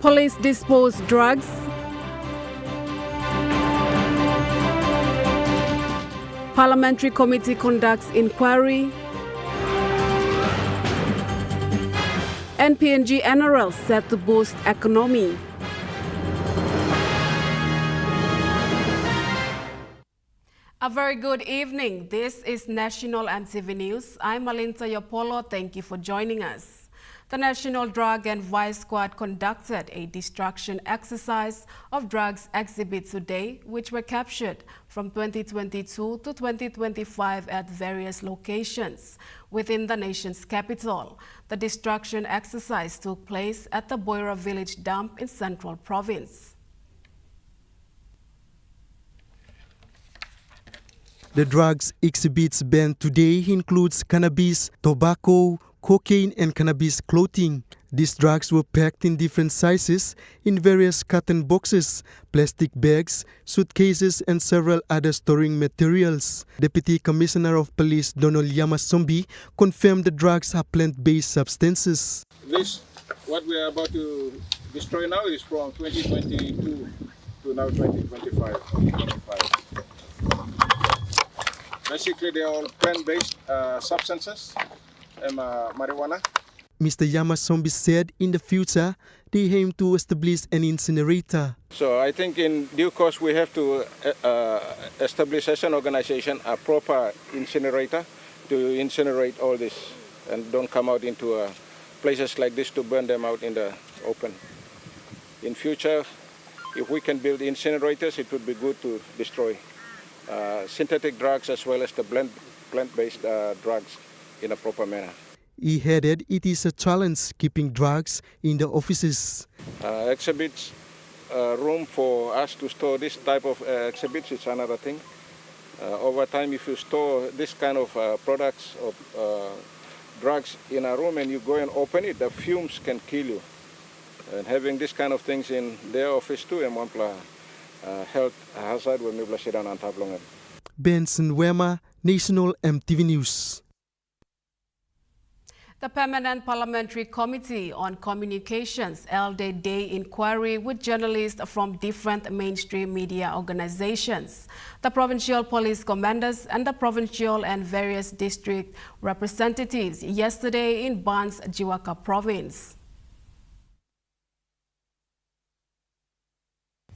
Police dispose drugs. Parliamentary committee conducts inquiry. NPNG NRL set to boost economy. A very good evening. This is National EMTV News. I'm Alinta Yopolo. Thank you for joining us. The National Drug and Vice Squad conducted a destruction exercise of drugs exhibits today, which were captured from 2022 to 2025 at various locations within the nation's capital. The destruction exercise took place at the Boira Village dump in Central Province. The drugs exhibits banned today includes cannabis, tobacco, cocaine and cannabis clothing. These drugs were packed in different sizes in various carton boxes, plastic bags, suitcases and several other storing materials. Deputy Commissioner of Police Donald Yamasombi confirmed the drugs are plant-based substances. This, what we are about to destroy now, is from 2022 to now 2025. Basically, they are all plant-based substances and marijuana. Mr. Yamasombi said in the future, they aim to establish an incinerator. So I think in due course we have to establish as an organization a proper incinerator to incinerate all this and don't come out into places like this to burn them out in the open. In future, if we can build incinerators, it would be good to destroy synthetic drugs as well as the plant-based drugs in a proper manner. He added it is a challenge keeping drugs in the offices. Exhibits, room for us to store this type of exhibits is another thing. Over time, if you store this kind of products or drugs in a room and you go and open it, the fumes can kill you. And having this kind of things in their office too, health hazard when we sit down on top longer. Benson Wema, National EMTV News. The Permanent Parliamentary Committee on Communications held a day inquiry with journalists from different mainstream media organizations, the provincial police commanders and the provincial and various district representatives yesterday in Bans, Jiwaka Province.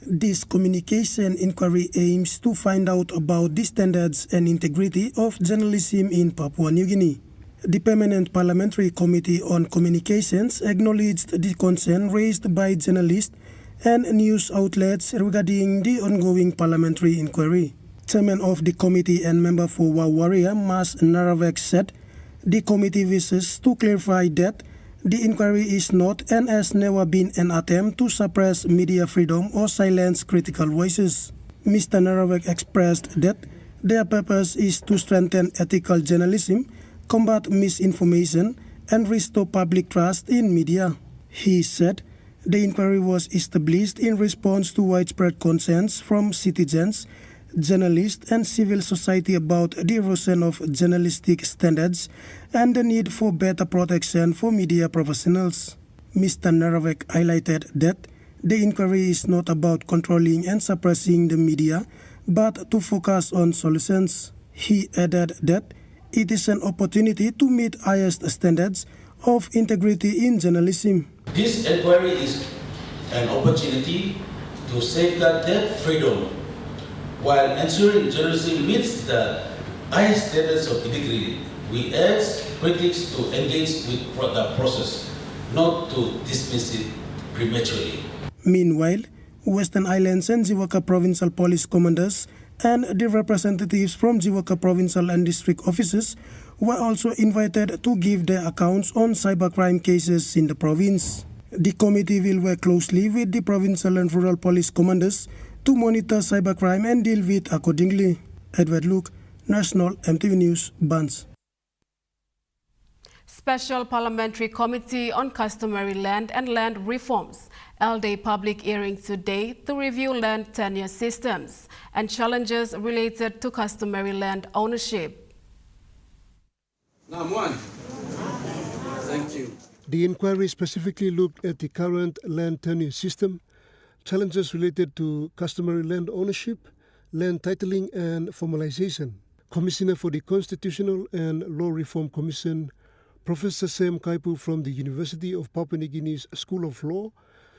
This communication inquiry aims to find out about the standards and integrity of journalism in Papua New Guinea. The Permanent Parliamentary Committee on Communications acknowledged the concern raised by journalists and news outlets regarding the ongoing parliamentary inquiry. Chairman of the committee and member for Wawaria, Mas Naravek, said the committee wishes to clarify that the inquiry is not and has never been an attempt to suppress media freedom or silence critical voices. Mr. Naravek expressed that their purpose is to strengthen ethical journalism, combat misinformation, and restore public trust in media. He said the inquiry was established in response to widespread concerns from citizens, journalists, and civil society about the erosion of journalistic standards and the need for better protection for media professionals. Mr. Naravek highlighted that the inquiry is not about controlling and suppressing the media, but to focus on solutions. He added that it is an opportunity to meet highest standards of integrity in journalism. This inquiry is an opportunity to safeguard that freedom while ensuring journalism meets the highest standards of integrity. We urge critics to engage with the process, not to dismiss it prematurely. Meanwhile, Western Islands and Jiwaka Provincial Police Commanders and the representatives from Jiwaka Provincial and District offices were also invited to give their accounts on cybercrime cases in the province. The committee will work closely with the provincial and rural police commanders to monitor cybercrime and deal with accordingly. Edward Luke, National EMTV News, Bans. Special Parliamentary Committee on Customary Land and Land Reforms held a public hearing today to review land tenure systems and challenges related to customary land ownership. Thank you. The inquiry specifically looked at the current land tenure system, challenges related to customary land ownership, land titling and formalization. Commissioner for the Constitutional and Law Reform Commission, Professor Sam Kaipu from the University of Papua New Guinea's School of Law,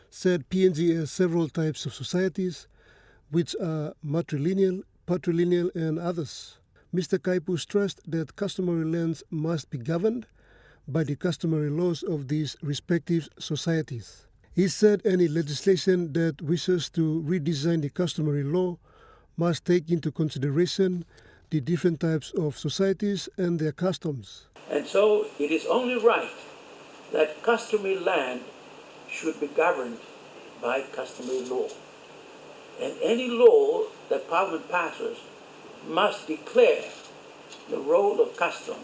said PNG has several types of societies, which are matrilineal, patrilineal and others. Mr. Kaipu stressed that customary lands must be governed by the customary laws of these respective societies. He said any legislation that wishes to redesign the customary law must take into consideration the different types of societies and their customs. And so it is only right that customary land should be governed by customary law. And any law that Parliament passes must declare the role of custom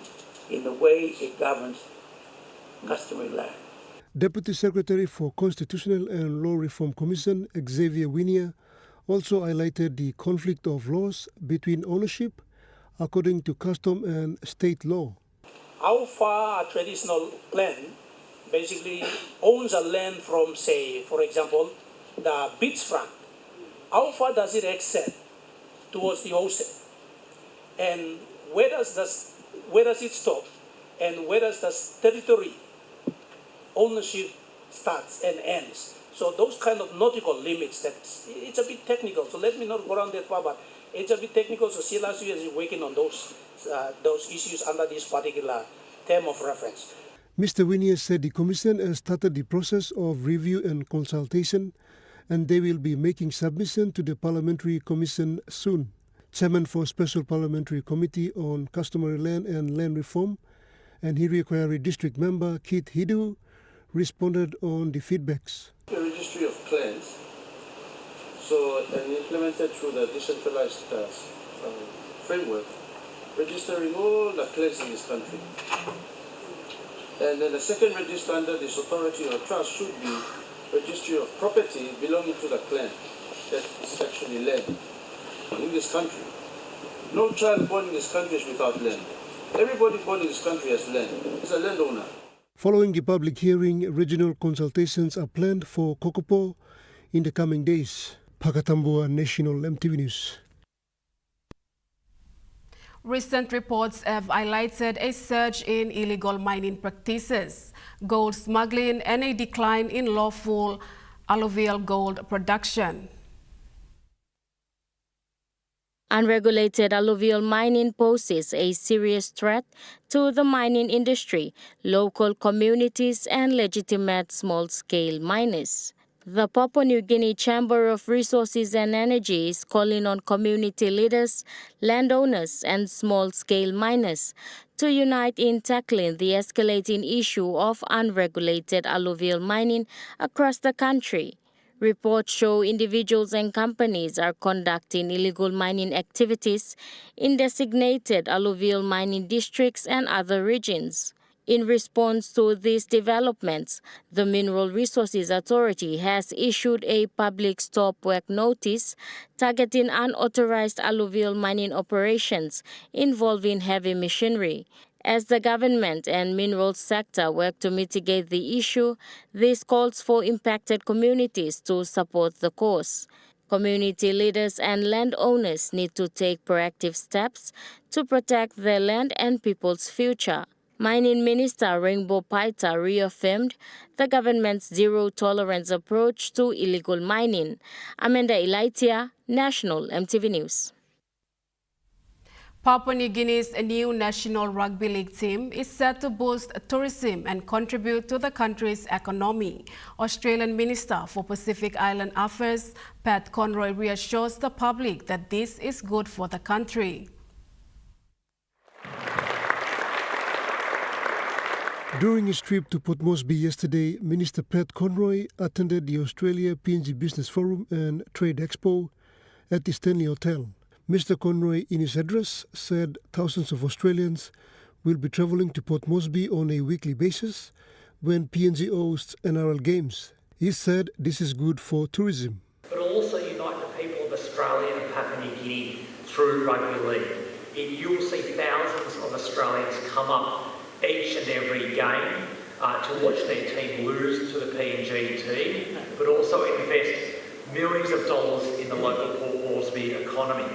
in the way it governs customary land. Deputy Secretary for Constitutional and Law Reform Commission, Xavier Winia, also highlighted the conflict of laws between ownership according to custom and state law. How far a traditional clan basically owns a land from, say, for example, the beachfront, how far does it extend towards the ocean? And where does it stop? And where does the territory ownership starts and ends? So those kind of nautical limits, it's a bit technical. So let me not go around that far, but it's a bit technical. So CLRC is working on those issues under this particular term of reference. Mr. Winia said the Commission has started the process of review and consultation, and they will be making submission to the Parliamentary Commission soon. Chairman for Special Parliamentary Committee on Customary Land and Land Reform and Hiriakwari District Member Kit Hidu responded on the feedbacks. The registry of clans, and implemented through the decentralized framework, registering all the clans in this country. And then the second register under this authority or trust should be registry of property belonging to the clan that is actually land in this country. No child born in this country is without land. Everybody born in this country has land. Is a landowner. Following the public hearing, regional consultations are planned for Kokopo in the coming days. Pakatambua National EMTV News. Recent reports have highlighted a surge in illegal mining practices, gold smuggling, and a decline in lawful alluvial gold production. Unregulated alluvial mining poses a serious threat to the mining industry, local communities, and legitimate small-scale miners. The Papua New Guinea Chamber of Resources and Energy is calling on community leaders, landowners, and small-scale miners to unite in tackling the escalating issue of unregulated alluvial mining across the country. Reports show individuals and companies are conducting illegal mining activities in designated alluvial mining districts and other regions. In response to these developments, the Mineral Resources Authority has issued a public stop work notice targeting unauthorized alluvial mining operations involving heavy machinery. As the government and minerals sector work to mitigate the issue, this calls for impacted communities to support the cause. Community leaders and landowners need to take proactive steps to protect their land and people's future. Mining Minister Rainbow Paita reaffirmed the government's zero-tolerance approach to illegal mining. Amanda Elaitia, National EMTV News. Papua New Guinea's new national rugby league team is set to boost tourism and contribute to the country's economy. Australian Minister for Pacific Island Affairs, Pat Conroy, reassures the public that this is good for the country. During his trip to Port Moresby yesterday, Minister Pat Conroy attended the Australia PNG Business Forum and Trade Expo at the Stanley Hotel. Mr. Conroy, in his address, said thousands of Australians will be travelling to Port Moresby on a weekly basis when PNG hosts NRL games. He said this is good for tourism. But also unite the people of Australia and Papua New Guinea through rugby league. You'll see thousands of Australians come up each and every game to watch their team lose to the PNG team, but also invest millions of dollars in the local Port Moresby economy.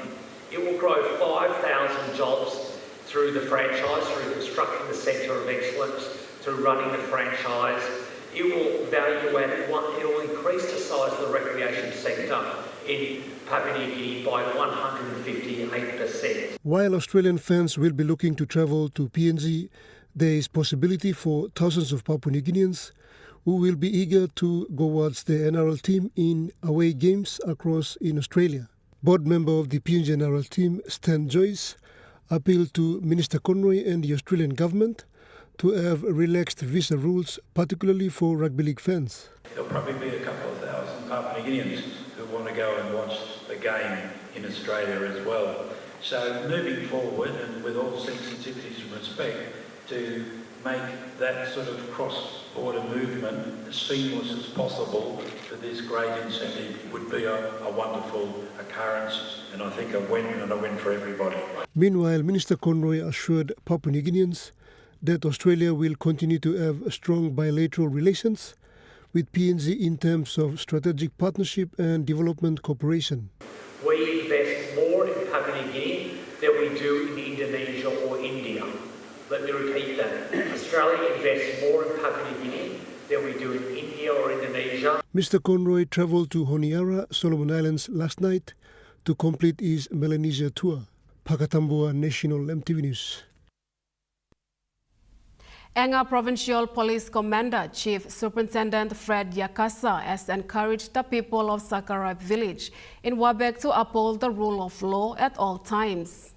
It will grow 5,000 jobs through the franchise, through constructing the Centre of Excellence, through running the franchise. It will value and it will increase the size of the recreation sector in Papua New Guinea by 158%. While Australian fans will be looking to travel to PNG, there is possibility for thousands of Papua New Guineans who will be eager to go watch the NRL team in away games across in Australia. Board member of the PNG NRL team, Stan Joyce, appealed to Minister Conroy and the Australian government to have relaxed visa rules, particularly for rugby league fans. There'll probably be a couple of thousand Papua New Guineans who want to go and watch the game in Australia as well. So moving forward, and with all sensitivities and respect, to make that sort of cross-border movement as seamless as possible for this great incentive would be a wonderful occurrence, and I think a win, and a win for everybody. Meanwhile, Minister Conroy assured Papua New Guineans that Australia will continue to have strong bilateral relations with PNG in terms of strategic partnership and development cooperation. We invest more in Papua New Guinea than we do in Indonesia or India. Let me repeat that. Australia invests more in Papua New Guinea than we do in India or Indonesia. Mr. Conroy travelled to Honiara, Solomon Islands last night to complete his Melanesia tour. Pakatambua, National EMTV News. Enga Provincial Police Commander Chief Superintendent Fred Yakasa has encouraged the people of Sakarab village in Wabek to uphold the rule of law at all times.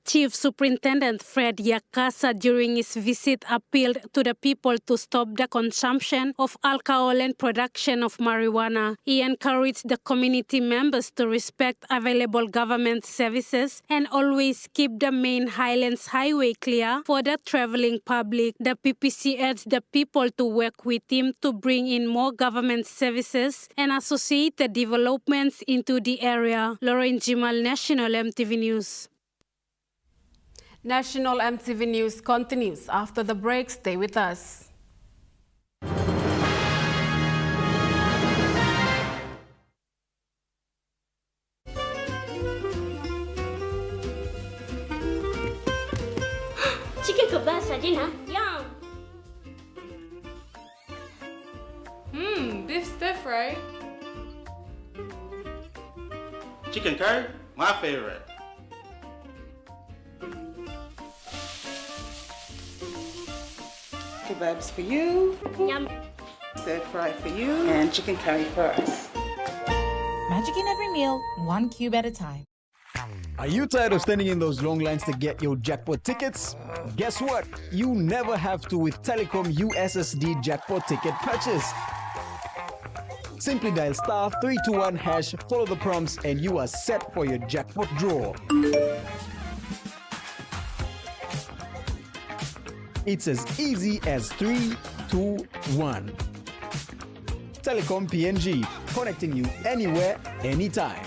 Chief Superintendent Fred Yakasa during his visit appealed to the people to stop the consumption of alcohol and production of marijuana. He encouraged the community members to respect available government services and always keep the main Highlands Highway clear for the traveling public. The PPC urged the people to work with him to bring in more government services and associated developments into the area. Lauren Jimal, National EMTV News. National EMTV News continues after the break. Stay with us. Chicken kebab for dinner. Yum. Beef stir fry. Chicken curry, my favorite. Kebabs for you, Yum. stir fry for you, and chicken curry for us. Magic in every meal, one cube at a time. Are you tired of standing in those long lines to get your jackpot tickets? Guess what? You never have to with Telecom USSD jackpot ticket purchase. Simply dial *321#, follow the prompts, and you are set for your jackpot draw. It's as easy as 3, 2, 1. Telecom PNG, connecting you anywhere, anytime.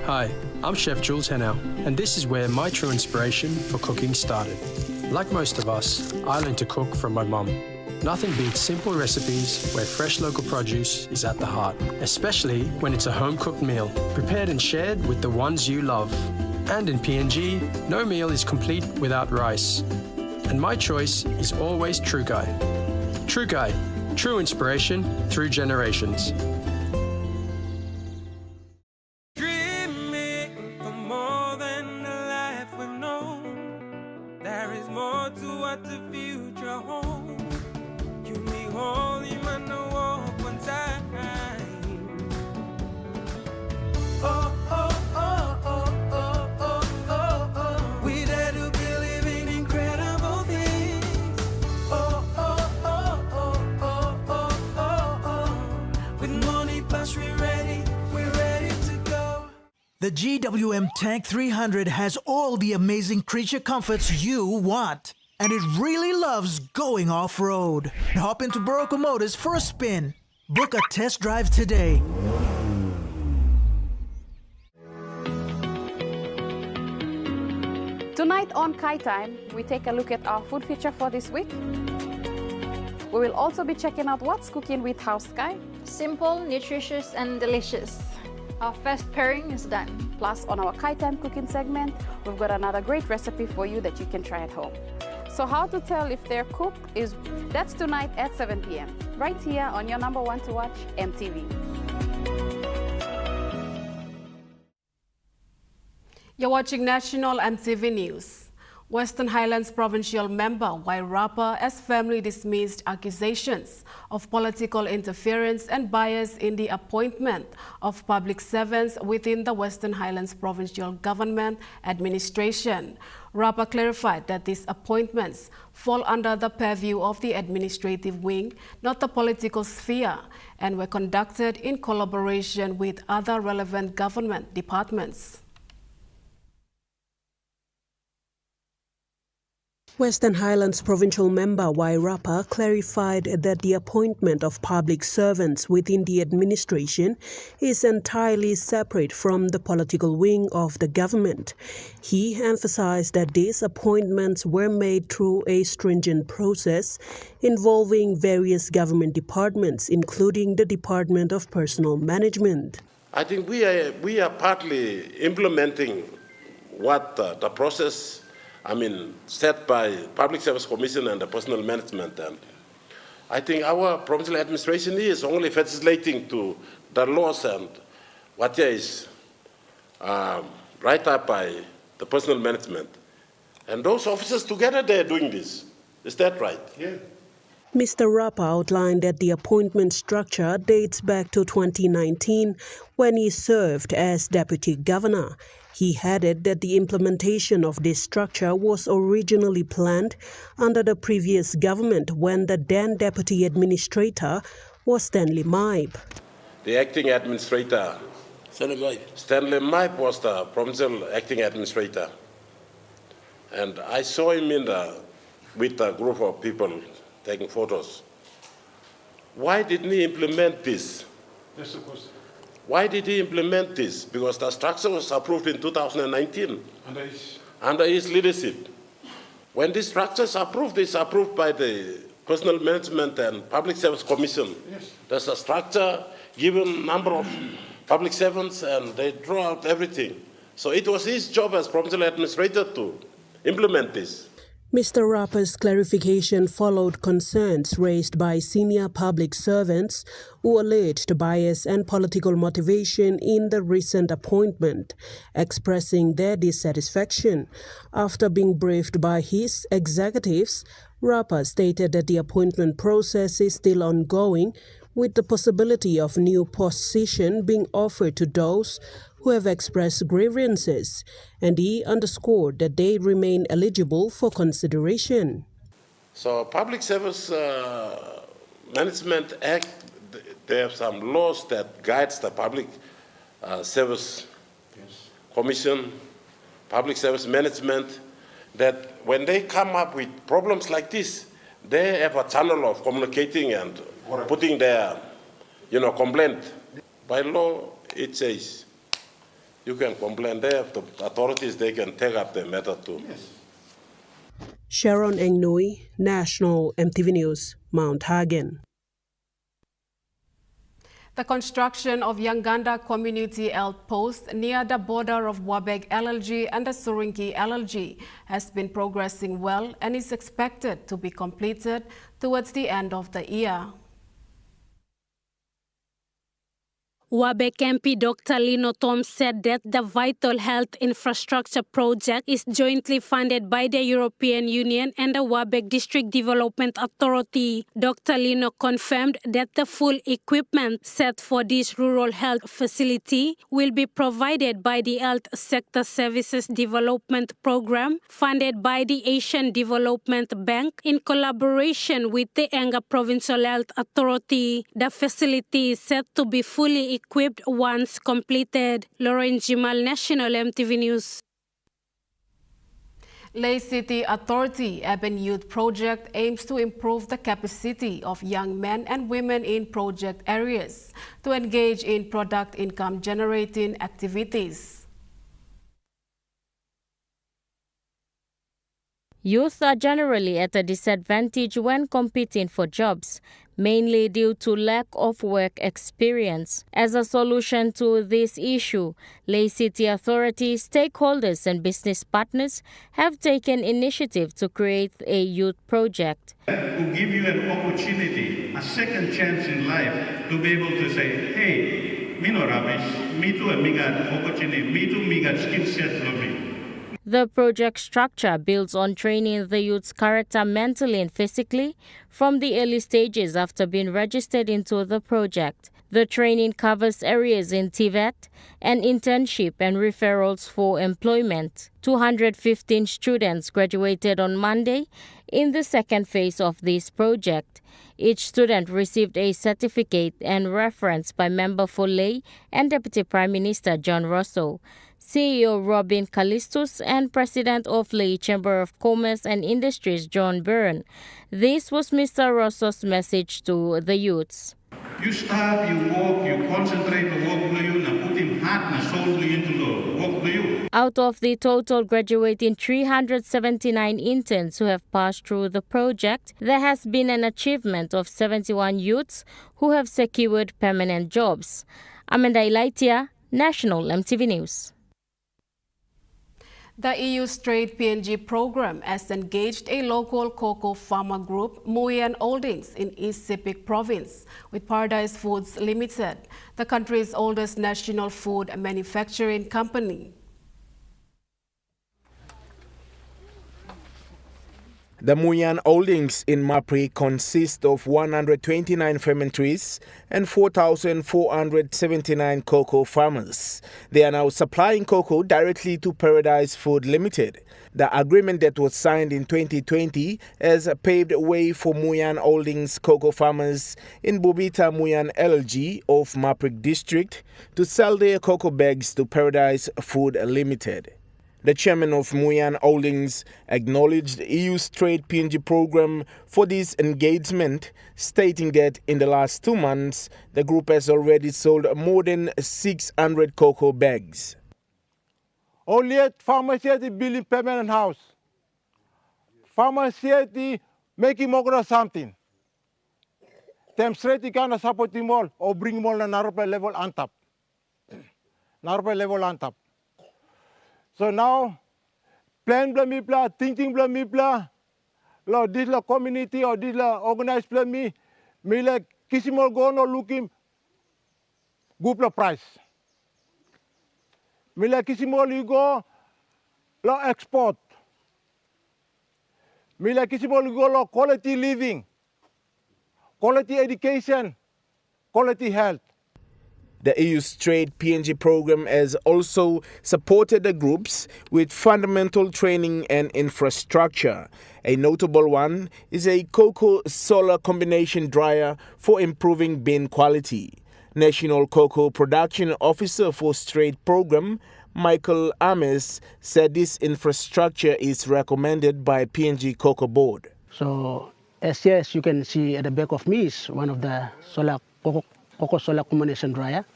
Hi, I'm Chef Jules Henow, and this is where my true inspiration for cooking started. Like most of us, I learned to cook from my mum. Nothing beats simple recipes where fresh local produce is at the heart, especially when it's a home-cooked meal, prepared and shared with the ones you love. And in PNG, no meal is complete without rice. And my choice is always True Guy. True Guy, true inspiration through generations. Dreaming for more than the life we've known. There is more to what the future holds. You me holy man, no walk one time. Oh, oh, oh, oh. The GWM Tank 300 has all the amazing creature comforts you want. And it really loves going off-road. Hop into Barocco Motors for a spin. Book a test drive today. Tonight on Kite Time, we take a look at our food feature for this week. We will also be checking out what's cooking with House Sky. Simple, nutritious, and delicious. Our first pairing is done. Plus, on our Kite Time cooking segment, we've got another great recipe for you that you can try at home. So how to tell if they're cooked that's tonight at 7 p.m. right here on your number one to watch, EMTV. You're watching National EMTV News. Western Highlands Provincial member Wairapa has firmly dismissed accusations of political interference and bias in the appointment of public servants within the Western Highlands Provincial Government administration. Rapa clarified that these appointments fall under the purview of the administrative wing, not the political sphere, and were conducted in collaboration with other relevant government departments. Western Highlands Provincial member Wairapa clarified that the appointment of public servants within the administration is entirely separate from the political wing of the government. He emphasized that these appointments were made through a stringent process involving various government departments, including the Department of Personnel Management. I think we are partly implementing what the process set by Public Service Commission and the Personnel Management. And I think our provincial administration is only facilitating to the laws and what is right up by the Personnel Management. And those officers together, they're doing this. Is that right? Yeah. Mr. Rapa outlined that the appointment structure dates back to 2019 when he served as Deputy Governor. He added that the implementation of this structure was originally planned under the previous government when the then Deputy Administrator was Stanley Maip. The acting administrator, Stanley Maip was the provincial acting administrator. And I saw him with a group of people taking photos. Why didn't he implement this? Yes, of course. Why did he implement this? Because the structure was approved in 2019 under his leadership. When this structure is approved, it's approved by the Personnel Management and Public Service Commission. Yes. There's a structure, given number of public servants, and they draw out everything. So it was his job as provincial administrator to implement this. Mr. Rapa's clarification followed concerns raised by senior public servants who alleged bias and political motivation in the recent appointment, expressing their dissatisfaction. After being briefed by his executives, Rapa stated that the appointment process is still ongoing, with the possibility of new position being offered to those who have expressed grievances, and he underscored that they remain eligible for consideration. So Public Service Management Act, they have some laws that guides the Public Service Commission, Public Service Management, that when they come up with problems like this, they have a channel of communicating and putting their complaint. By law, it says you can complain there. The authorities, they can take up the matter too. Yes. Sharon Engnui, National EMTV News, Mount Hagen. The construction of Yanganda Community Health Post near the border of Wabeg LLG and the Surinki LLG has been progressing well and is expected to be completed towards the end of the year. Wabeg MP Dr. Lino Tom said that the Vital Health Infrastructure Project is jointly funded by the European Union and the Wabeg District Development Authority. Dr. Lino confirmed that the full equipment set for this rural health facility will be provided by the Health Sector Services Development Program funded by the Asian Development Bank in collaboration with the Enga Provincial Health Authority. The facility is set to be fully equipped once completed. Lauren Jimal, National EMTV News. Lay City Authority Urban Youth Project aims to improve the capacity of young men and women in project areas to engage in product income generating activities. Youth are generally at a disadvantage when competing for jobs, mainly due to lack of work experience. As a solution to this issue, Leh City authorities, stakeholders and business partners have taken initiative to create a youth project. To give you an opportunity, a second chance in life to be able to say, hey, me no rubbish, me too I got opportunity, me too me got skill set for me. The project structure builds on training the youth's character mentally and physically from the early stages after being registered into the project. The training covers areas in TVET and internship and referrals for employment. 215 students graduated on Monday in the second phase of this project. Each student received a certificate and reference by member for Leh and Deputy Prime Minister John Russell, CEO Robin Callistus and President of Leh Chamber of Commerce and Industries John Byrne. This was Mr. Russell's message to the youths. You start, you walk, you concentrate the work for you, and put in heart and soul into the work for you. Out of the total graduating 379 interns who have passed through the project, there has been an achievement of 71 youths who have secured permanent jobs. Amanda Ilaitia, National EMTV News. The EU's trade PNG program has engaged a local cocoa farmer group, Muyan Holdings, in East Sepik Province with Paradise Foods Limited, the country's oldest national food manufacturing company. The Muyan Holdings in Mapri consist of 129 fermentaries and 4,479 cocoa farmers. They are now supplying cocoa directly to Paradise Food Limited. The agreement that was signed in 2020 has paved way for Muyan Holdings cocoa farmers in Bubita Muyan LLG of Mapri district to sell their cocoa bags to Paradise Food Limited. The chairman of Muyan Holdings acknowledged the EU's trade PNG program for this engagement, stating that in the last 2 months, the group has already sold more than 600 cocoa bags. Only at farmers here building permanent house. Farmers here making more something. Them straight kind of supporting all or bring more than Naropa level on top. Naropa level on top. So now, plan blah me blah, thinking blah me blah, lo this la community or this la organized blah me like kisimol go no looking good la price. Me like kisimol you go lo export. Me like kisimol you go lo quality living, quality education, quality health. The EU's trade PNG program has also supported the groups with fundamental training and infrastructure. A notable one is a cocoa solar combination dryer for improving bean quality. National Cocoa Production Officer for Trade Program, Michael Ames, said this infrastructure is recommended by PNG Cocoa Board. So, as you can see at the back of me is one of the cocoa solar combination dryer.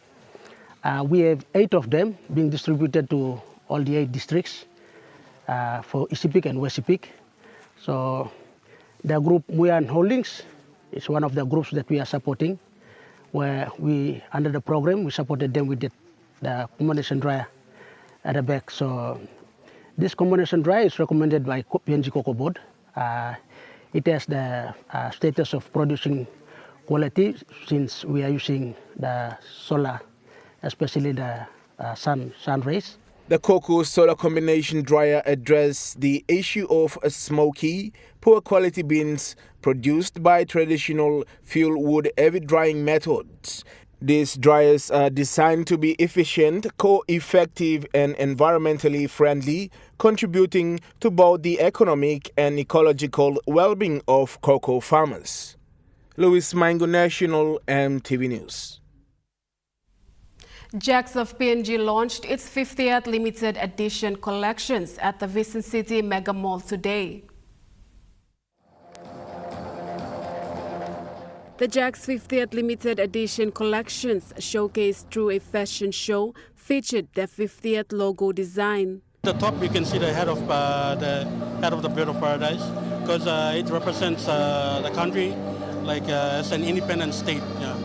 We have 8 of them being distributed to all the 8 districts for East Sepik and West Sepik. So the group Muyan Holdings is one of the groups that we are supporting, where we, under the program, we supported them with the combination dryer at the back. So this combination dryer is recommended by PNG Cocoa Board. It has the status of producing quality since we are using the solar, especially the sun rays. The cocoa solar combination dryer addressed the issue of smoky, poor quality beans produced by traditional fuel wood heavy drying methods. These dryers are designed to be efficient, co-effective and environmentally friendly, contributing to both the economic and ecological well-being of cocoa farmers. Louis Mango, National EMTV News. Jacks of PNG launched its 50th limited edition collections at the Vincent City Mega Mall today. The Jacks 50th limited edition collections, showcased through a fashion show, featured their 50th logo design. The top, you can see the head of the Bird of Paradise, because it represents the country as an independent state. Yeah.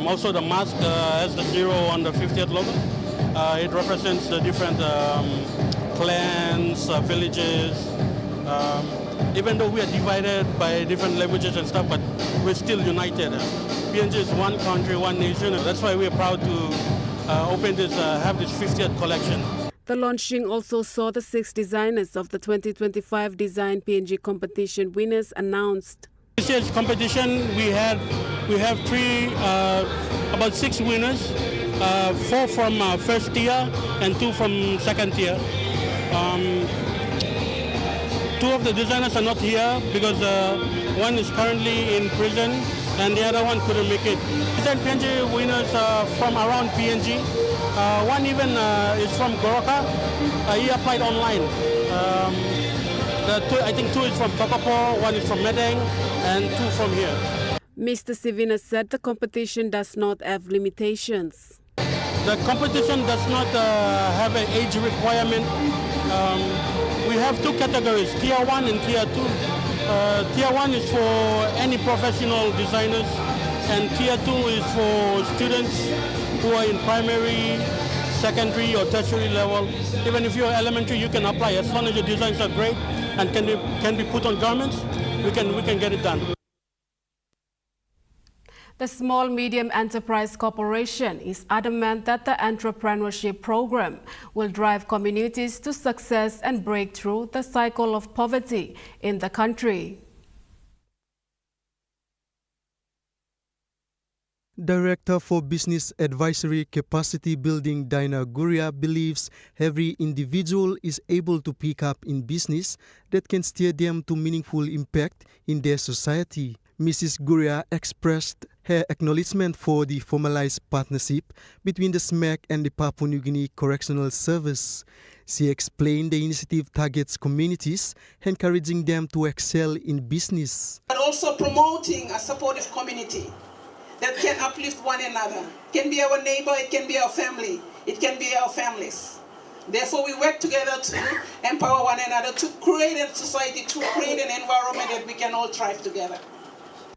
Also, the mask has the zero on the 50th logo. It represents the different clans, villages. Even though we are divided by different languages and stuff, but we're still united. PNG is one country, one nation. That's why we're proud to have this 50th collection. The launching also saw the 6 designers of the 2025 Design PNG competition winners announced. This year's competition, we have about 6 winners, 4 from first tier and 2 from second tier. 2 of the designers are not here because one is currently in prison and the other one couldn't make it. Design PNG winners from around PNG. One even is from Goroka. He applied online. I think 2 is from Tokopo, 1 is from Medeng, and 2 from here. Mr. Sivina said the competition does not have limitations. The competition does not have an age requirement. We have 2 categories, Tier 1 and Tier 2. Tier 1 is for any professional designers, and Tier 2 is for students who are in primary, secondary or tertiary level. Even if you're elementary, you can apply. As long as your designs are great and can be put on garments, we can get it done. The Small Medium Enterprise Corporation is adamant that the entrepreneurship program will drive communities to success and break through the cycle of poverty in the country. Director for Business Advisory Capacity Building Dina Guria believes every individual is able to pick up in business that can steer them to meaningful impact in their society. Mrs. Guria expressed her acknowledgement for the formalized partnership between the SMAC and the Papua New Guinea Correctional Service. She explained the initiative targets communities, encouraging them to excel in business. But also promoting a supportive community that can uplift one another. It can be our neighbor, it can be our family, it can be our families. Therefore, we work together to empower one another, to create a society, to create an environment that we can all thrive together.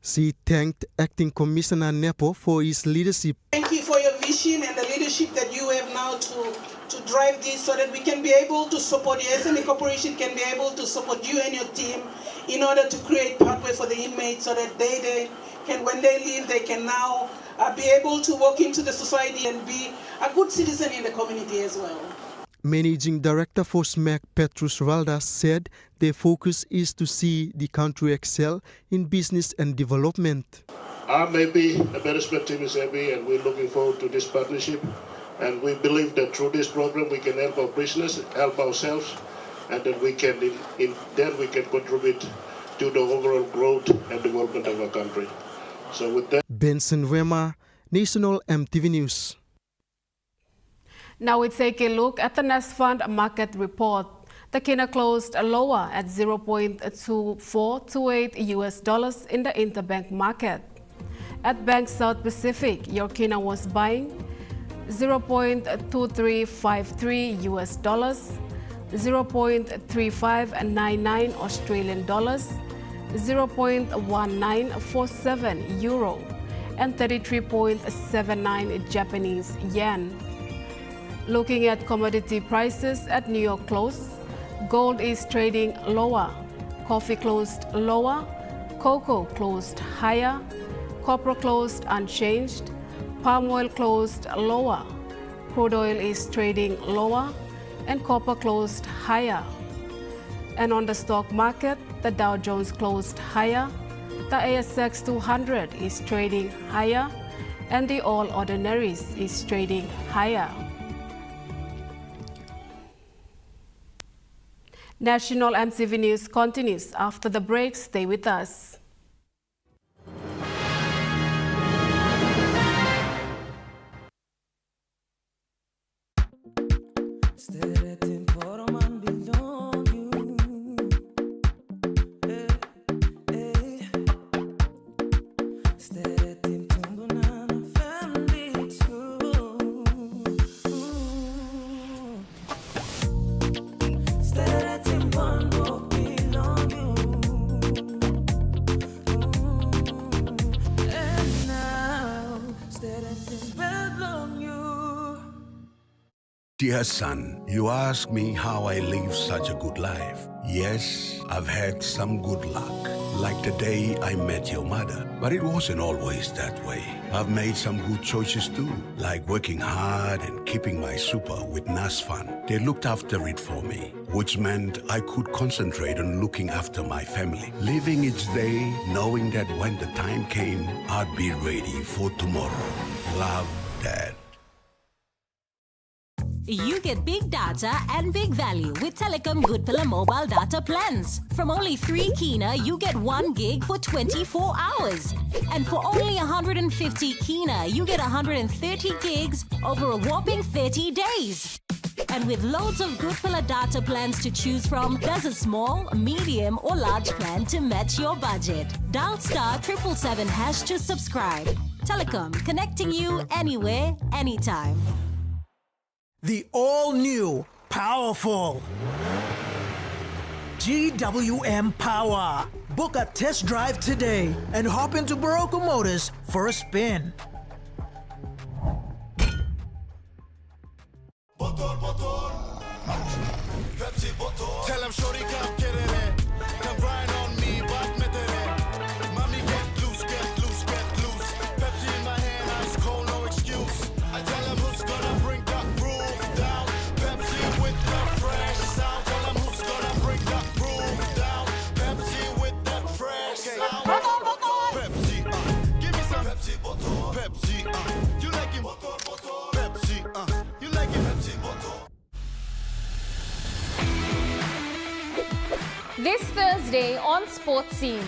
She thanked Acting Commissioner Nepo for his leadership. Thank you for your vision and the leadership that you have now to drive this so that we can be able to support you. SME Corporation can be able to support you and your team in order to create pathway for the inmates so that they can, when they leave, they can now be able to walk into the society and be a good citizen in the community as well. Managing Director for SMAC, Petrus Valdas, said their focus is to see the country excel in business and development. I'm happy, the management team is happy, and we're looking forward to this partnership. And we believe that through this program we can help our business, help ourselves, and then we can contribute to the overall growth and development of our country. So with that, Benson Wema, National EMTV News. Now we take a look at the Nest Fund market report. The Kina closed lower at $0.2428 US in the interbank market. At Bank South Pacific, your Kina was buying $0.2353 US, $0.3599 Australian dollars, 0.1947 euro, and 33.79 Japanese yen. Looking at commodity prices at New York close, gold is trading lower, coffee closed lower, cocoa closed higher, copper closed unchanged, palm oil closed lower, crude oil is trading lower, and copper closed higher. And on the stock market, the Dow Jones closed higher, the ASX 200 is trading higher, and the All Ordinaries is trading higher. National EMTV News continues after the break. Stay with us. Dear son, you ask me how I live such a good life. Yes, I've had some good luck, like the day I met your mother. But it wasn't always that way. I've made some good choices too, like working hard and keeping my super with NASFAN. They looked after it for me, which meant I could concentrate on looking after my family. Living each day, knowing that when the time came, I'd be ready for tomorrow. Love, Dad. You get big data and big value with Telecom Goodpilla mobile data plans. From only 3 kina, you get 1 gig for 24 hours. And for only 150 kina, you get 130 gigs over a whopping 30 days. And with loads of Goodpilla data plans to choose from, there's a small, medium or large plan to match your budget. Dial *777# to subscribe. Telecom, connecting you anywhere, anytime. The all-new, powerful GWM Power. Book a test drive today and hop into Barocco Motors for a spin. Tell them shorty come get it in. Come grind on me, but met it in. Mommy get loose, get loose, get loose. Pepsi in my hand, ice cold, no excuse. I tell them who's gonna bring that roof down. Pepsi with the fresh sound. Tell them who's gonna bring that roof down. Pepsi with that fresh sound. Pepsi, give me some Pepsi bottle. Pepsi, you like it? Pepsi, you like it? Pepsi bottle. This Thursday on Sports Scene,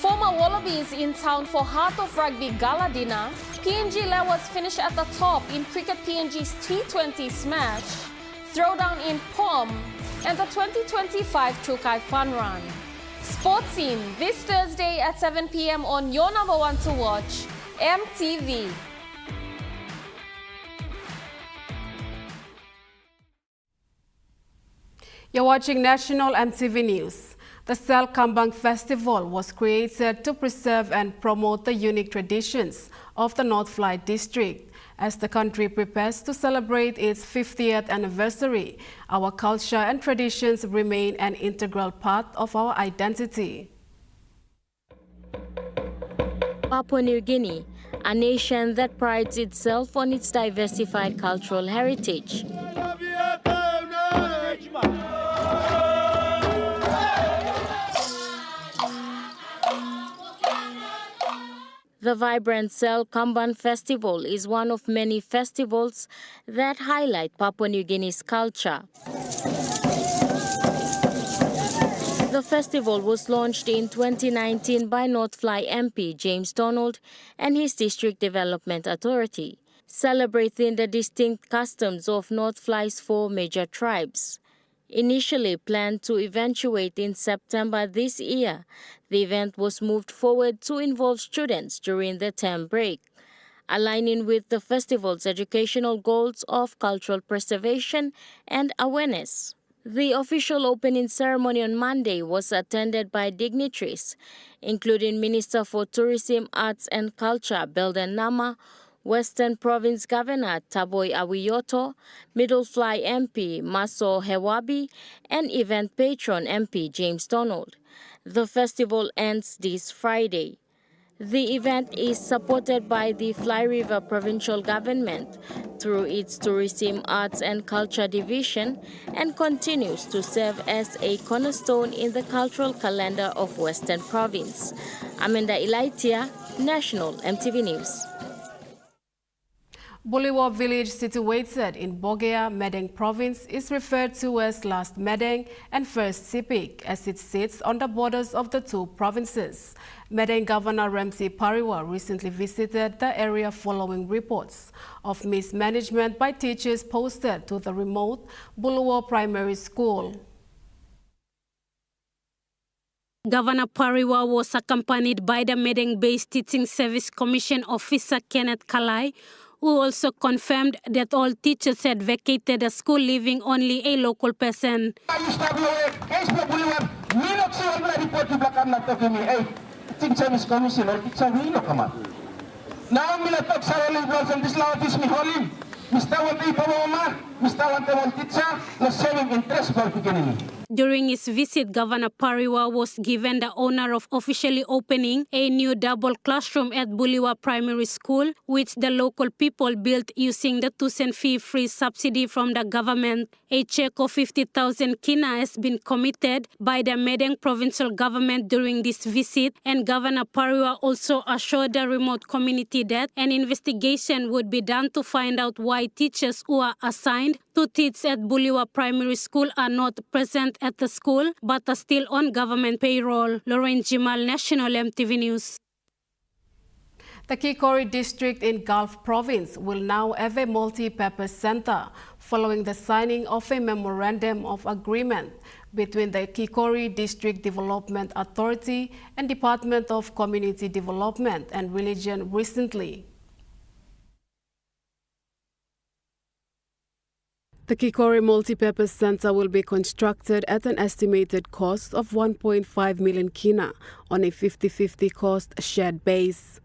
former Wallabies in town for Heart of Rugby Gala dinner, PNG Leopards finish at the top in Cricket PNG's T20 Smash, Throwdown in POM, and the 2025 Chukai Fun Run. Sports Scene this Thursday at 7 p.m. on your number one to watch, EMTV. You're watching National EMTV News. The Sel Kambang Festival was created to preserve and promote the unique traditions of the North Fly district. As the country prepares to celebrate its 50th anniversary, our culture and traditions remain an integral part of our identity. Papua New Guinea, a nation that prides itself on its diversified cultural heritage. The vibrant Sel Kambang Festival is one of many festivals that highlight Papua New Guinea's culture. The festival was launched in 2019 by North Fly MP James Donald and his District Development Authority, celebrating the distinct customs of North Fly's 4 major tribes. Initially planned to eventuate in September this year, the event was moved forward to involve students during the term break, aligning with the festival's educational goals of cultural preservation and awareness. The official opening ceremony on Monday was attended by dignitaries, including Minister for Tourism, Arts and Culture Belden Nama, Western Province Governor Taboy Awiyoto, Middle Fly MP Maso Hewabi, and event patron MP James Donald. The festival ends this Friday. The event is supported by the Fly River Provincial Government through its Tourism, Arts and Culture Division and continues to serve as a cornerstone in the cultural calendar of Western Province. Amanda Ilaitia, National EMTV News. Buliwa village situated in Bogea, Medeng province is referred to as Last Medeng and First Sipik as it sits on the borders of the 2 provinces. Medeng Governor Ramsey Pariwa recently visited the area following reports of mismanagement by teachers posted to the remote Buliwa Primary School. Governor Pariwa was accompanied by the Medeng-based Teaching Service Commission officer Kenneth Kalai, who also confirmed that all teachers had vacated the school, leaving only a local person. During his visit, Governor Pariwa was given the honor of officially opening a new double classroom at Buliwa Primary School, which the local people built using the tuition fee-free subsidy from the government. A check of 50,000 kina has been committed by the Medang provincial government during this visit, and Governor Pariwa also assured the remote community that an investigation would be done to find out why teachers who are assigned to teach at Buliwa Primary School are not present at the school but are still on government payroll. Lauren Jimal, National EMTV News. The Kikori district in Gulf Province will now have a multi-purpose center following the signing of a memorandum of agreement between the Kikori District Development Authority and Department of Community Development and Religion recently. The Kikori Multipurpose Center will be constructed at an estimated cost of 1.5 million kina on a 50-50 cost shared base.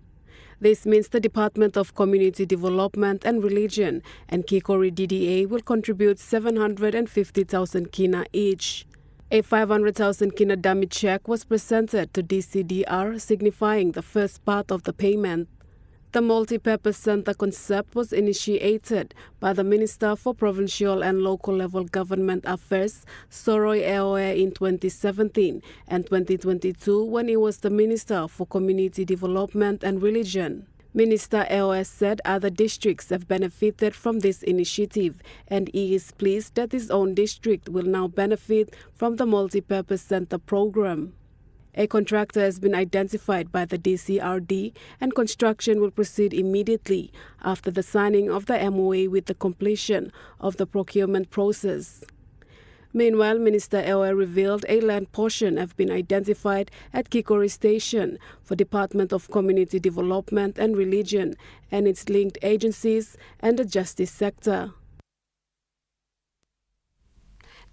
This means the Department of Community Development and Religion and Kikori DDA will contribute 750,000 kina each. A 500,000 kina dummy check was presented to DCDR, signifying the first part of the payment. The multi-purpose center concept was initiated by the Minister for Provincial and Local Level Government Affairs, Soroy Eoe, in 2017 and 2022 when he was the Minister for Community Development and Religion. Minister Eoe said other districts have benefited from this initiative, and he is pleased that his own district will now benefit from the multi-purpose center program. A contractor has been identified by the DCRD, and construction will proceed immediately after the signing of the MOA with the completion of the procurement process. Meanwhile, Minister Eoe revealed a land portion have been identified at Kikori Station for Department of Community Development and Religion and its linked agencies and the justice sector.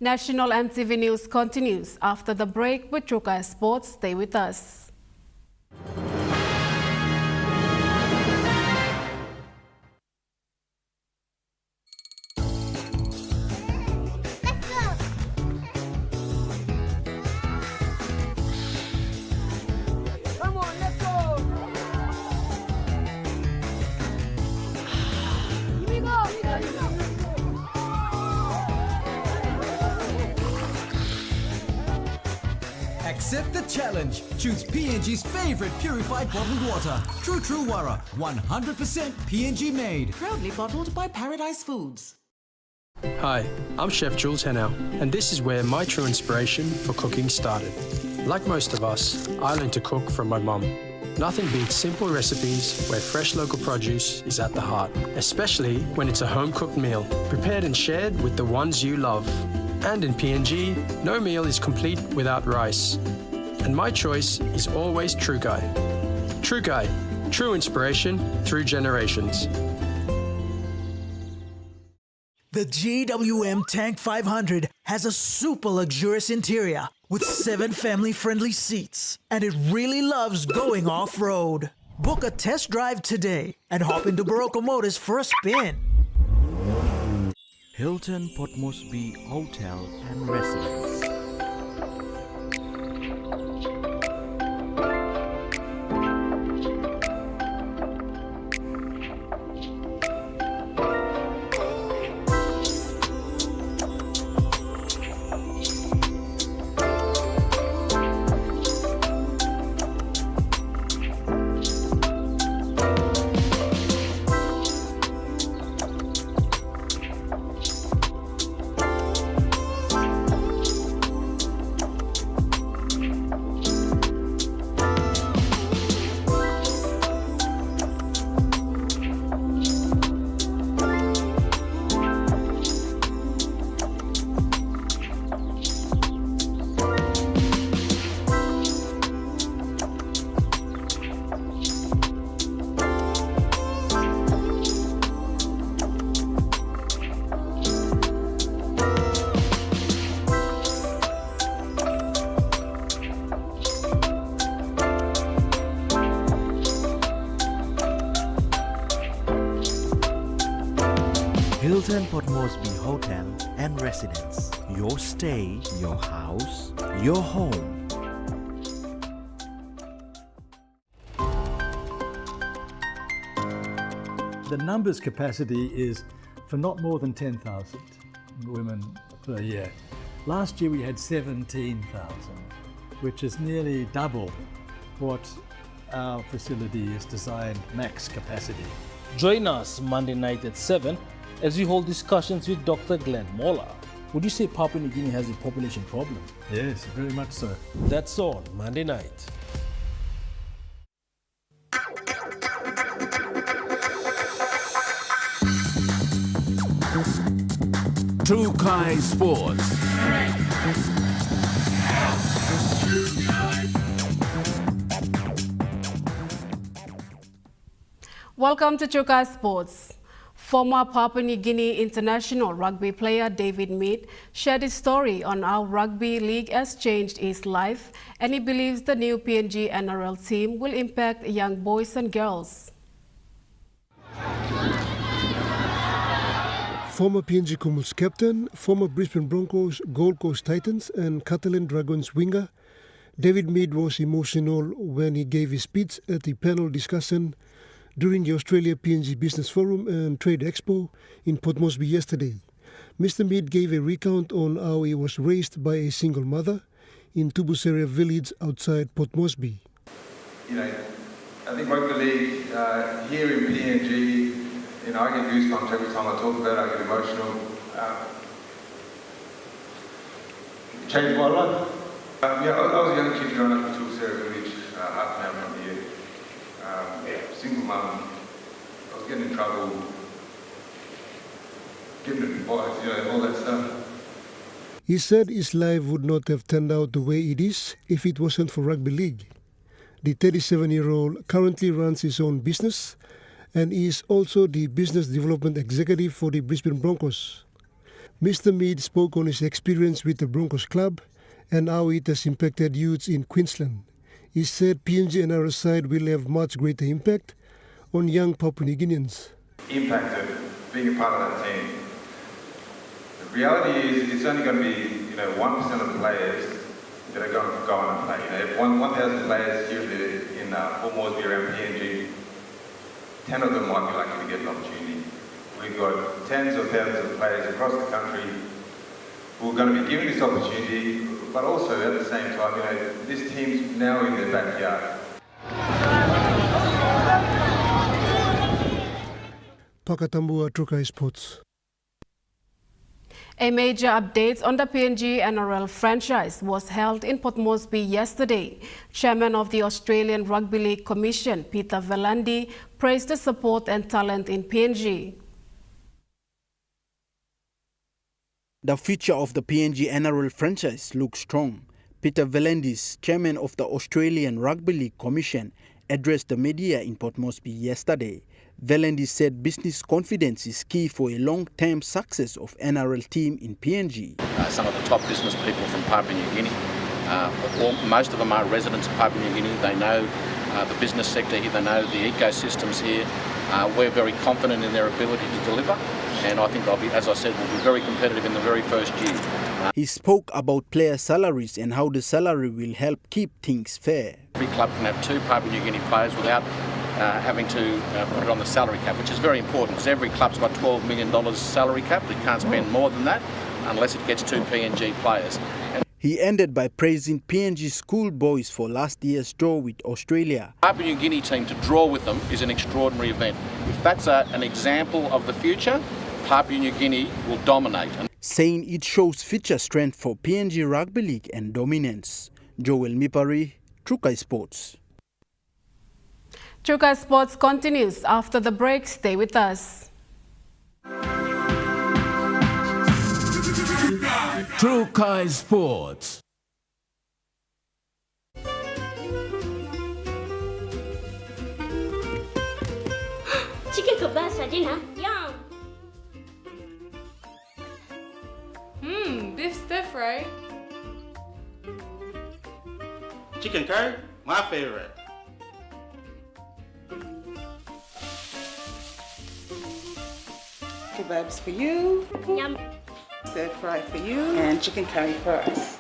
National EMTV News continues after the break with Trukai Sports. Stay with us. Accept the challenge. Choose PNG's favorite purified bottled water. True Wara, 100% PNG made. Proudly bottled by Paradise Foods. Hi, I'm Chef Jules Hennell, and this is where my true inspiration for cooking started. Like most of us, I learned to cook from my mum. Nothing beats simple recipes where fresh local produce is at the heart, especially when it's a home-cooked meal, prepared and shared with the ones you love. And in PNG, no meal is complete without rice. And my choice is always Trukai. Trukai, true inspiration through generations. The GWM Tank 500 has a super luxurious interior with 7 family-friendly seats, and it really loves going off-road. Book a test drive today and hop into Barocco Motors for a spin. Hilton Port Moresby Hotel and Residence. Hilton Port Moresby Hotel and Residence. Your stay, your house, your home. The numbers capacity is for not more than 10,000 women per year. Last year we had 17,000, which is nearly double what our facility is designed max capacity. Join us Monday night at 7 as we hold discussions with Dr. Glenn Moller. Would you say Papua New Guinea has a population problem? Yes, very much so. That's on Monday night. Kite Sports. Welcome to Kite Sports. Former Papua New Guinea international rugby player David Mead shared his story on how rugby league has changed his life, and he believes the new PNG NRL team will impact young boys and girls. Former PNG Commonwealth captain, former Brisbane Broncos, Gold Coast Titans and Catalan Dragons winger, David Mead was emotional when he gave his speech at the panel discussion during the Australia PNG Business Forum and Trade Expo in Port Moresby yesterday. Mr. Mead gave a recount on how he was raised by a single mother in Tubuseria village outside Port Moresby. You know, I think rugby league here in PNG, you know, I get goosebumps every time I talk about it, I get emotional. It changed my life. I was a young kid growing up in Tubuseria village, half an hour from here. Single mum, I was getting in trouble, getting advice, you know, all that stuff. He said his life would not have turned out the way it is if it wasn't for rugby league. The 37-year-old currently runs his own business and is also the business development executive for the Brisbane Broncos. Mr. Mead spoke on his experience with the Broncos club and how it has impacted youths in Queensland. He said PNG NRL side will have much greater impact on young Papua New Guineans. Impacted being a part of that team. The reality is it's only going to be, you know, 1% of the players that are going to go on and play. You know, if 1,000 players here in Port Moresby around PNG, 10 of them might be lucky to get an opportunity. We've got tens of thousands of players across the country who are going to be given this opportunity, but also at the same time, you know, this team's now in their backyard. Pakatambua Trukai Sports. A major update on the PNG NRL franchise was held in Port Moresby yesterday. Chairman of the Australian Rugby League Commission, Peter Velandi, praised the support and talent in PNG. The future of the PNG NRL franchise looks strong. Peter Velandis, chairman of the Australian Rugby League Commission, addressed the media in Port Moresby yesterday. Velandis said business confidence is key for a long-term success of NRL team in PNG. Some of the top business people from Papua New Guinea, most of them are residents of Papua New Guinea. They know the business sector here, they know the ecosystems here. We're very confident in their ability to deliver. And I think, as I said, we'll be very competitive in the very first year. He spoke about player salaries and how the salary will help keep things fair. Every club can have 2 Papua New Guinea players without having to put it on the salary cap, which is very important because every club's got $12 million salary cap. They can't spend more than that unless it gets 2 PNG players. He ended by praising PNG schoolboys for last year's draw with Australia. Papua New Guinea team to draw with them is an extraordinary event. If that's an example of the future, Papua New Guinea will dominate. Saying it shows future strength for PNG Rugby League and dominance. Joel Mipari, Trukai Sports. Trukai Sports continues after the break. Stay with us. Trukai Sports. Chicken kebab saja nak? Yum. Beef stir fry. Chicken curry, my favorite. Kebabs for you. Yum. Stir fry for you. And chicken curry for us.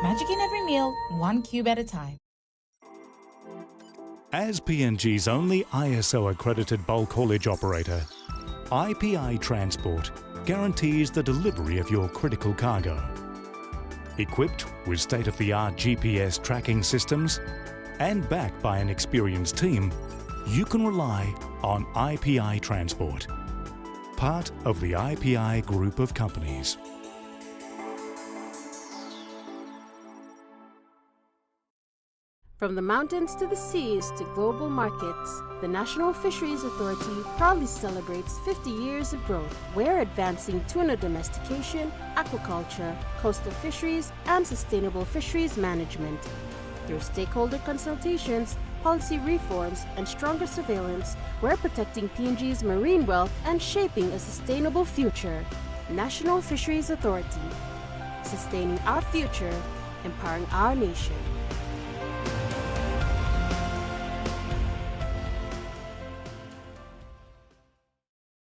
Magic in every meal, one cube at a time. As PNG's only ISO-accredited bulk haulage operator, IPI Transport guarantees the delivery of your critical cargo. Equipped with state-of-the-art GPS tracking systems and backed by an experienced team, you can rely on IPI Transport, part of the IPI group of companies. From the mountains to the seas to global markets, the National Fisheries Authority proudly celebrates 50 years of growth. We're advancing tuna domestication, aquaculture, coastal fisheries, and sustainable fisheries management. Through stakeholder consultations, policy reforms, and stronger surveillance, we're protecting PNG's marine wealth and shaping a sustainable future. National Fisheries Authority, sustaining our future, empowering our nation.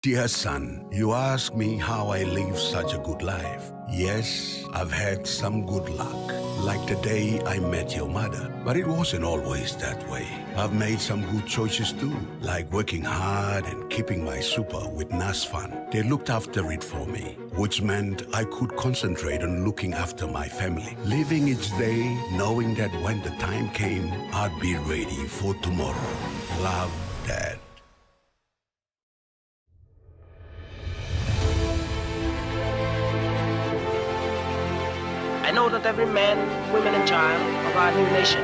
Dear son, you ask me how I live such a good life. Yes, I've had some good luck, like the day I met your mother. But it wasn't always that way. I've made some good choices too, like working hard and keeping my super with NASFAN. They looked after it for me, which meant I could concentrate on looking after my family. Living each day, knowing that when the time came, I'd be ready for tomorrow. Love, Dad. I know that every man, woman, and child of our new nation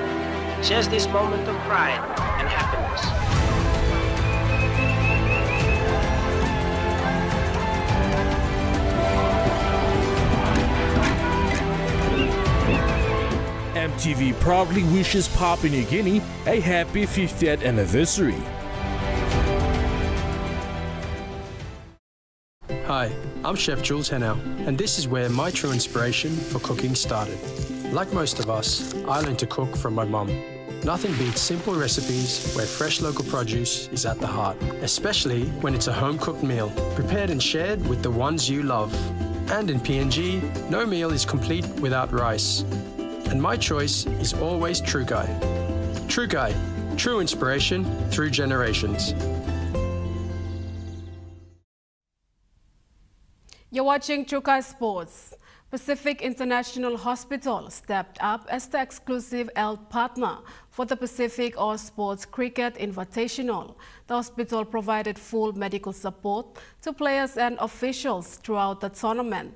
shares this moment of pride and happiness. EMTV proudly wishes Papua New Guinea a happy 50th anniversary. Hi, I'm Chef Jules Henao, and this is where my true inspiration for cooking started. Like most of us, I learned to cook from my mum. Nothing beats simple recipes where fresh local produce is at the heart, especially when it's a home-cooked meal, prepared and shared with the ones you love. And in PNG, no meal is complete without rice. And my choice is always True Guy. True Guy, true inspiration through generations. You're watching Chuka Sports. Pacific International Hospital stepped up as the exclusive health partner for the Pacific All Sports Cricket Invitational. The hospital provided full medical support to players and officials throughout the tournament.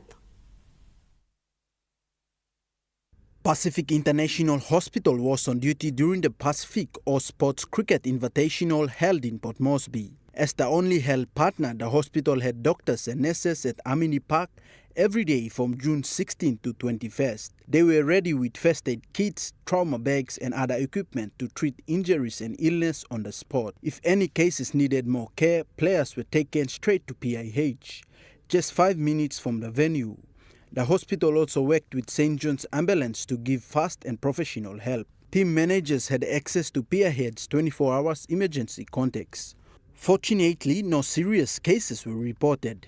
Pacific International Hospital was on duty during the Pacific All Sports Cricket Invitational held in Port Moresby. As the only health partner, the hospital had doctors and nurses at Amini Park every day from June 16 to 21st. They were ready with first aid kits, trauma bags and other equipment to treat injuries and illness on the spot. If any cases needed more care, players were taken straight to PIH, just 5 minutes from the venue. The hospital also worked with St. John's Ambulance to give fast and professional help. Team managers had access to PIH's 24 hours emergency contacts. Fortunately, no serious cases were reported.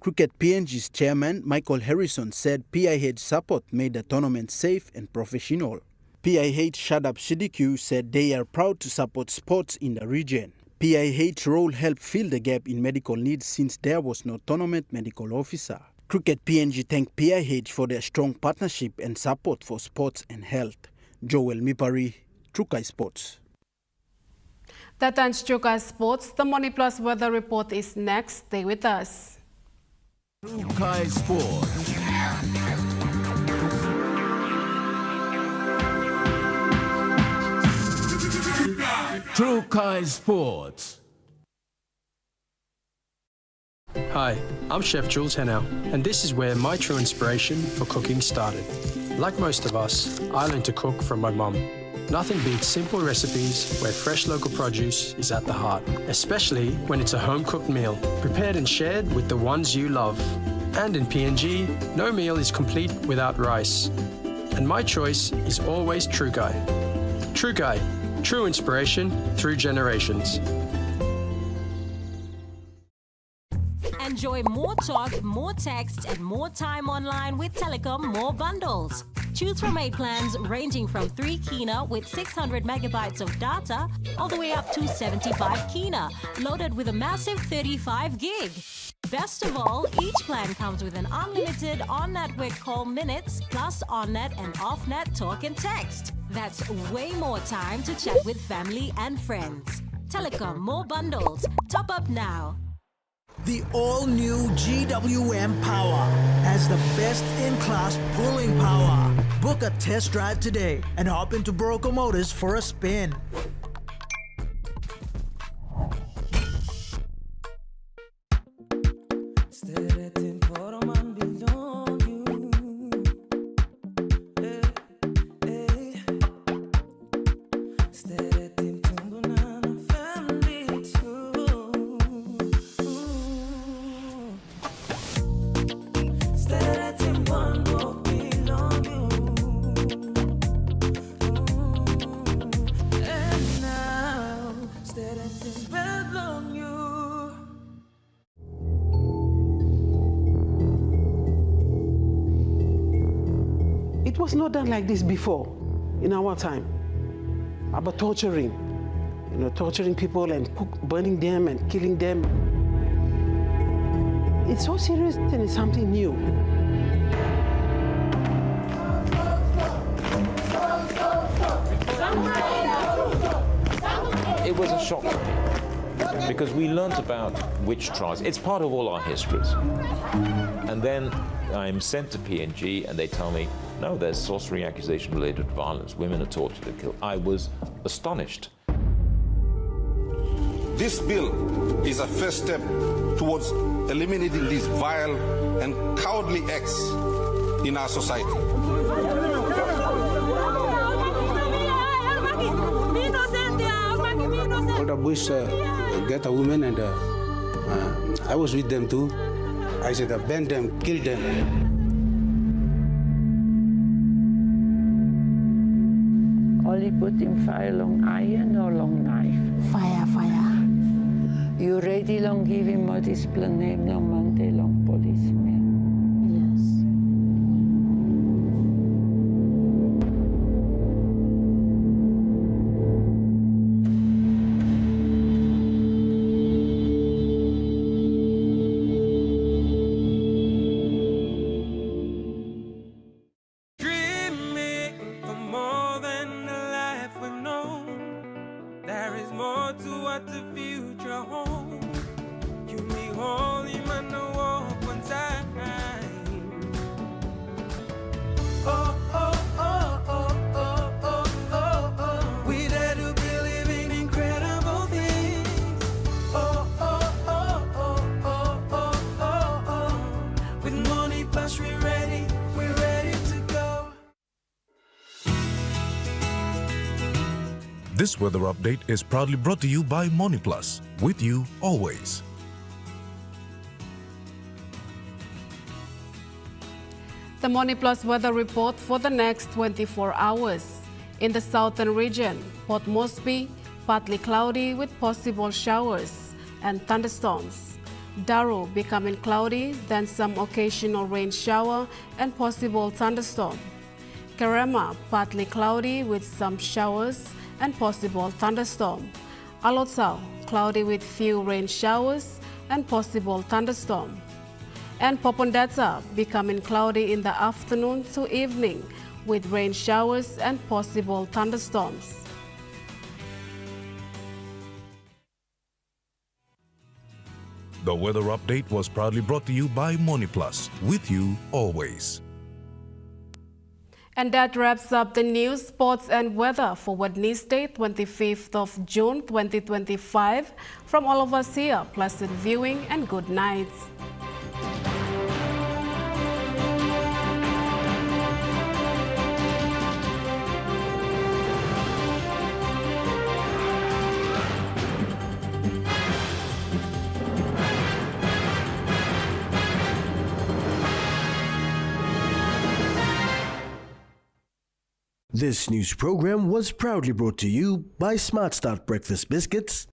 Cricket PNG's chairman, Michael Harrison, said PIH support made the tournament safe and professional. PIH Shadab Shidiku said they are proud to support sports in the region. PIH's role helped fill the gap in medical needs since there was no tournament medical officer. Cricket PNG thanked PIH for their strong partnership and support for sports and health. Joel Mipari, Trukai Sports. That ends Chuka Sports. The Money Plus weather report is next. Stay with us. Kite Sports. True Kite Sports. Hi, I'm Chef Jules Henao, and this is where my true inspiration for cooking started. Like most of us, I learned to cook from my mum. Nothing beats simple recipes where fresh local produce is at the heart, especially when it's a home-cooked meal, prepared and shared with the ones you love. And in PNG, no meal is complete without rice. And my choice is always True Guy. True Guy, true inspiration through generations. Enjoy more talk, more text, and more time online with Telecom More Bundles. Choose from 8 plans ranging from 3 kina with 600 megabytes of data all the way up to 75 kina, loaded with a massive 35 gig. Best of all, each plan comes with an unlimited on-network call minutes plus on-net and off-net talk and text. That's way more time to chat with family and friends. Telecom More Bundles. Top up now. The all-new GWM Power has the best-in-class pulling power. Book a test drive today and hop into Broco Motors for a spin. It was not done like this before, in our time, about torturing, torturing people and burning them and killing them. It's so serious and it's something new. It was a shock because we learnt about witch trials. It's part of all our histories. And then I'm sent to PNG and they tell me, no, there's sorcery accusation related to violence. Women are tortured and killed. I was astonished. This bill is a first step towards eliminating these vile and cowardly acts in our society. All the boys get a woman and I was with them too. I said, ban them, kill them. Only put in fire long iron or long knife? Fire. You ready long give him more discipline name long Monday long policeman? This weather update is proudly brought to you by MoneyPlus, with you always. The MoneyPlus weather report for the next 24 hours. In the southern region, Port Moresby, partly cloudy with possible showers and thunderstorms. Daru becoming cloudy, then some occasional rain shower and possible thunderstorm. Kerema, partly cloudy with some showers and possible thunderstorm. Alotau, cloudy with few rain showers and possible thunderstorm. And Popondetta, becoming cloudy in the afternoon to evening with rain showers and possible thunderstorms. The weather update was proudly brought to you by MoneyPlus, with you always. And that wraps up the news, sports and weather for Wednesday, 25th of June 2025. From all of us here, pleasant viewing and good night. This news program was proudly brought to you by Smart Start Breakfast Biscuits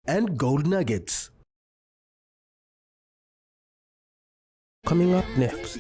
and Gold Nuggets. Coming up next.